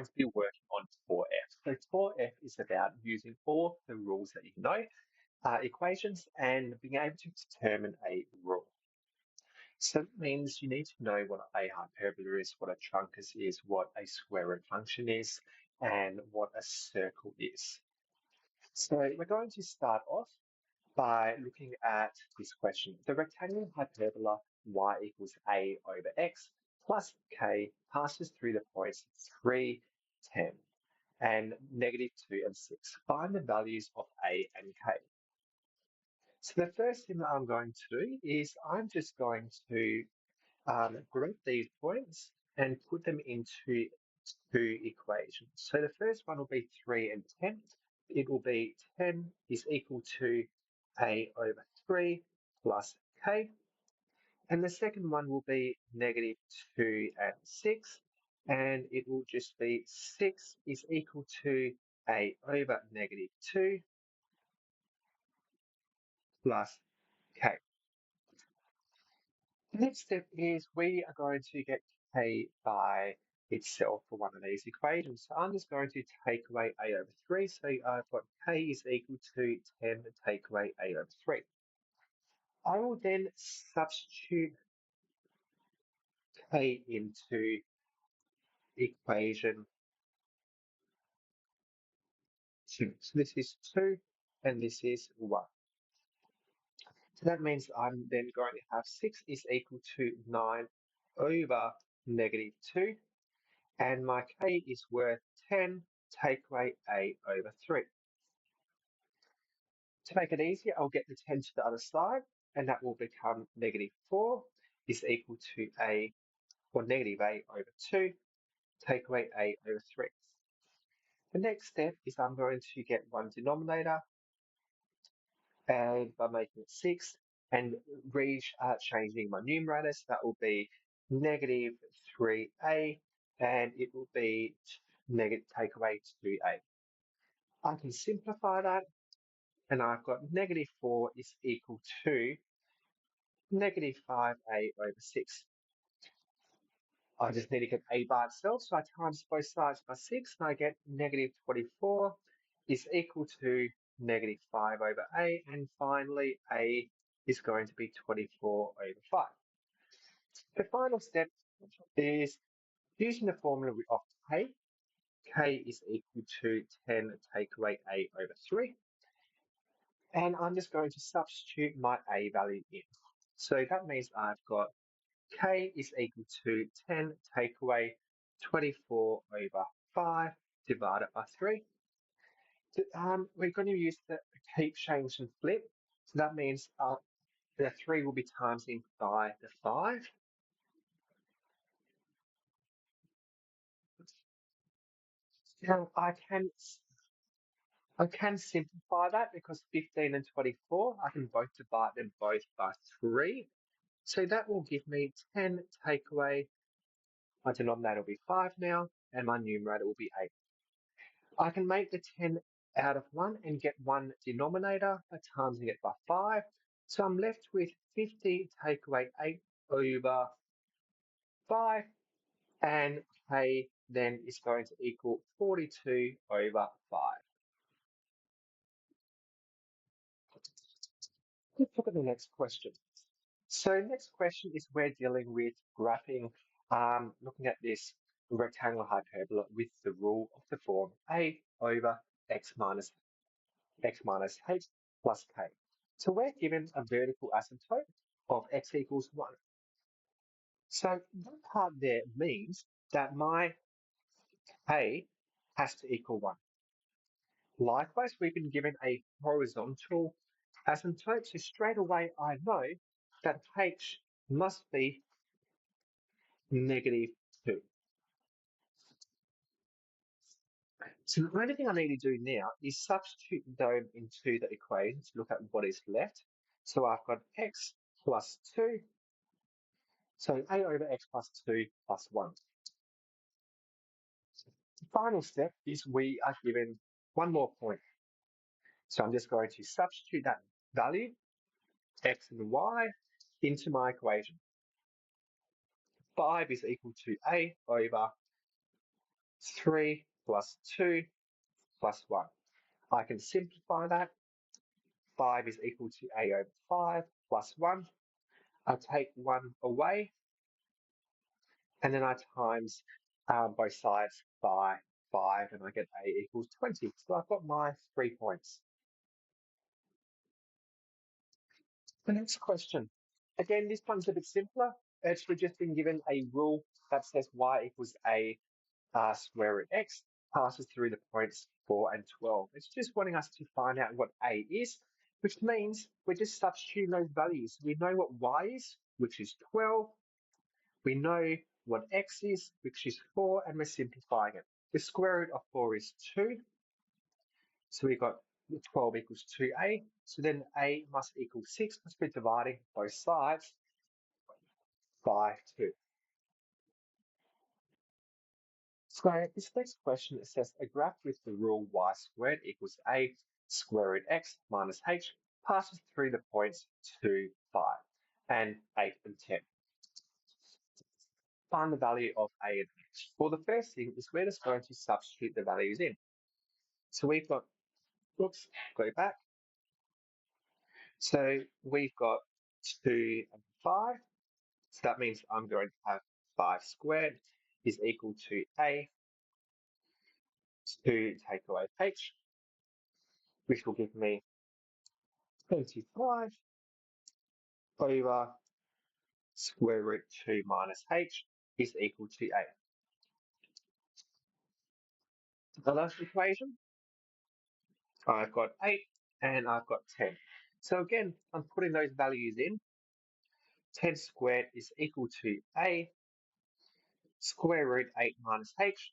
to be working on 4F. So 4F is about using all the rules that you know, equations, and being able to determine a rule. So it means you need to know what a hyperbola is, what a truncus is, what a square root function is, and what a circle is. So we're going to start off by looking at this question. The rectangular hyperbola y equals a over x plus k passes through the points 3, 10, and -2 and 6. Find the values of a and k. So the first thing that I'm going to do is I'm just going to group these points and put them into two equations. So the first one will be 3 and 10. It will be 10 is equal to a over 3 plus k. And the second one will be -2 and 6. And it will just be 6 is equal to a over -2 plus k. The next step is we are going to get k by itself for one of these equations. So I'm just going to take away a over 3. So I've got k is equal to 10 to take away a over 3. I will then substitute k into equation 2. So this is 2 and this is 1. So that means I'm then going to have 6 is equal to 9 over -2. And my k is worth 10, take away a over 3. To make it easier, I'll get the 10 to the other side, and that will become -4 is equal to a, or -a over 2, take away a over 3. The next step is I'm going to get one denominator, and by making it 6, and changing my numerator, so that will be -3a, and it will be take away 2a. I can simplify that, and I've got -4 is equal to -5a over 6. I just need to get a by itself, so I times both sides by 6, and I get -24 is equal to -5 over a, and finally a is going to be 24 over 5. The final step is using the formula of k. K is equal to 10 take away a over 3. And I'm just going to substitute my a value in. So that means I've got k is equal to 10 take away 24 over 5 divided by 3. We're going to use the keep, change, and flip. So that means the 3 will be timesing by the 5. Now I can simplify that because 15 and 24, I can both divide them both by 3. So that will give me 10 take away. My denominator will be 5 now, and my numerator will be 8. I can make the 10 out of 1 and get one denominator by timesing it by 5. So I'm left with 50 take away 8 over 5, and k then is going to equal 42 over 5. Let's look at the next question. So next question is we're dealing with graphing, looking at this rectangular hyperbola with the rule of the form a over x minus h plus k. So we're given a vertical asymptote of x equals 1. So that part there means that my k has to equal 1. Likewise, we've been given a horizontal asymptote, so straight away I know that h must be -2. So the only thing I need to do now is substitute them into the equation to look at what is left. So I've got x plus 2, so a over x plus 2 plus 1. The final step is we are given one more point. So I'm just going to substitute that value, x and y, into my equation. 5 is equal to a over 3 plus 2 plus 1. I can simplify that. 5 is equal to a over 5 plus 1. I take 1 away, and then I times both sides by 5, and I get a equals 20. So I've got my 3 points. The next question. Again, this one's a bit simpler. It's we've just been given a rule that says y equals a square root x passes through the points 4 and 12. It's just wanting us to find out what a is, which means we're just substituting those values. We know what y is, which is 12. We know what x is, which is 4, and we're simplifying it. The square root of 4 is 2. So we've got 12 equals 2a. So then a must equal 6 because we're dividing both sides by 2. So this next question, it says a graph with the rule y squared equals a square root x minus h passes through the points 2, 5, and 8 and 10. Find the value of a and h. Well, the first thing is we're just going to substitute the values in. So we've got, oops, go back. So we've got 2 and 5. So that means I'm going to have 5 squared is equal to a, to take away h, which will give me 25 over square root 2 minus h is equal to a. The last equation, I've got 8 and I've got 10. So again, I'm putting those values in. 10 squared is equal to a square root 8 minus h,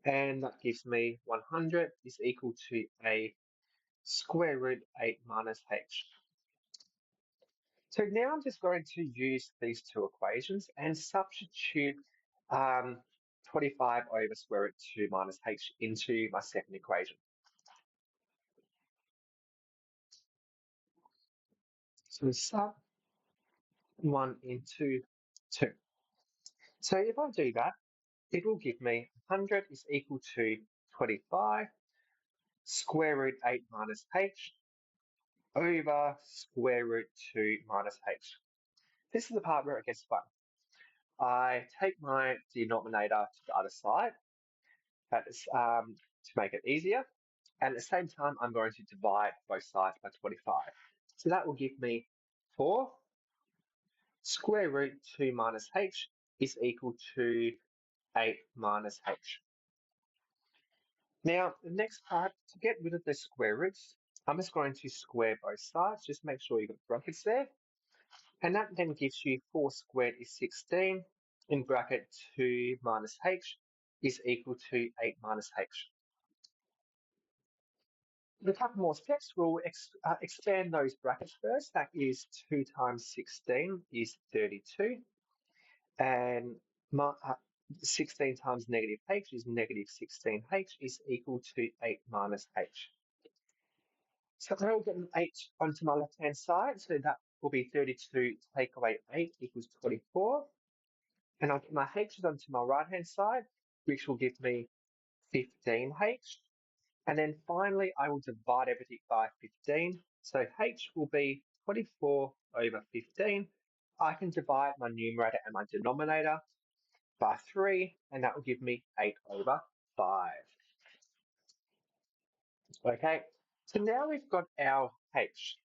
and that gives me 100 is equal to a square root 8 minus h. So now I'm just going to use these two equations and substitute 25 over square root 2 minus h into my second equation. So sub 1 into 2. So if I do that, it will give me 100 is equal to 25 square root 8 minus h over square root 2 minus h. This is the part where it gets fun. I take my denominator to the other side. That is to make it easier. And at the same time, I'm going to divide both sides by 25. So that will give me 4 square root 2 minus h is equal to 8 minus h. Now, the next part, to get rid of the square roots, I'm just going to square both sides. Just make sure you've got brackets there. And that then gives you 4 squared is 16 in bracket 2 minus h is equal to 8 minus h. A couple more steps. We'll expand those brackets first. That is 2 times 16 is 32. And 16 times negative h is negative 16h is equal to 8 minus h. So I will get an 8 onto my left-hand side. So that will be 32 take away 8 equals 24. And I'll get my h's onto my right-hand side, which will give me 15h. And then finally, I will divide everything by 15. So h will be 24 over 15. I can divide my numerator and my denominator by 3, and that will give me 8 over 5. Okay, so now we've got our h.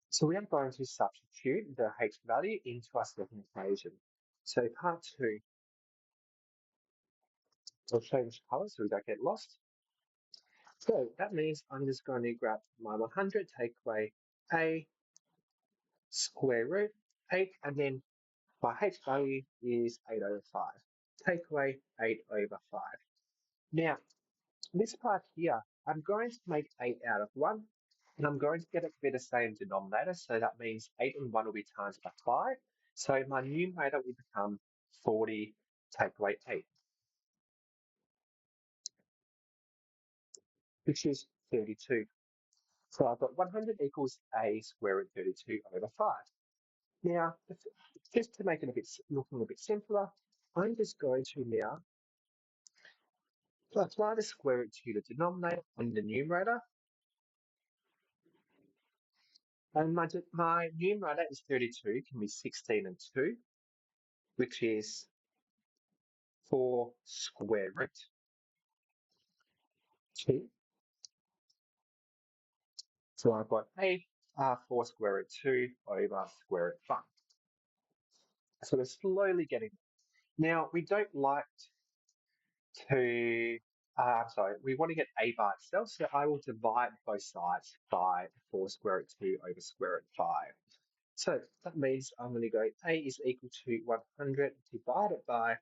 So we are going to substitute the h value into our second equation. So part 2, I'll change color so we don't get lost. So that means I'm just going to grab my 100, take away a square root 8, and then my h value is 8 over 5. Take away 8 over 5. Now, this part here, I'm going to make 8 out of 1, and I'm going to get it to be the same denominator, so that means 8 and 1 will be times by 5. So my numerator will become 40 take away 8, which is 32. So I've got 100 equals a square root 32 over 5. Now, just to make it looking a bit simpler, I'm just going to now apply the square root to the denominator and the numerator. And my numerator is 32, can be 16 and 2, which is 4 square root 2. So I've got 4 square root 2 over square root 5. So we're slowly getting there. Now, we don't like to, we want to get a by itself, so I will divide both sides by 4 square root 2 over square root 5. So that means I'm going to go a is equal to 100 divided by,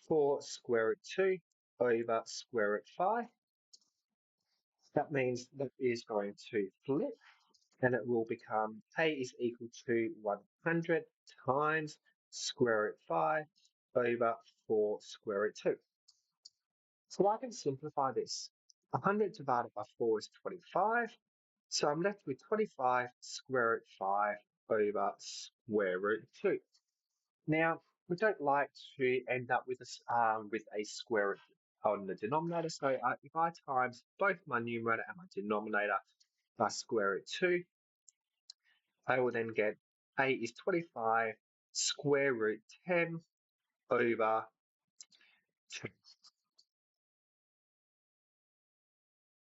4 square root 2 over square root 5. That means that is going to flip, and it will become a is equal to 100 times square root 5 over 4 square root 2. So I can simplify this. 100 divided by 4 is 25. So I'm left with 25 square root 5 over square root 2. Now, we don't like to end up with a square root on the denominator. So if I times both my numerator and my denominator by square root 2, I will then get a is 25 square root 10 over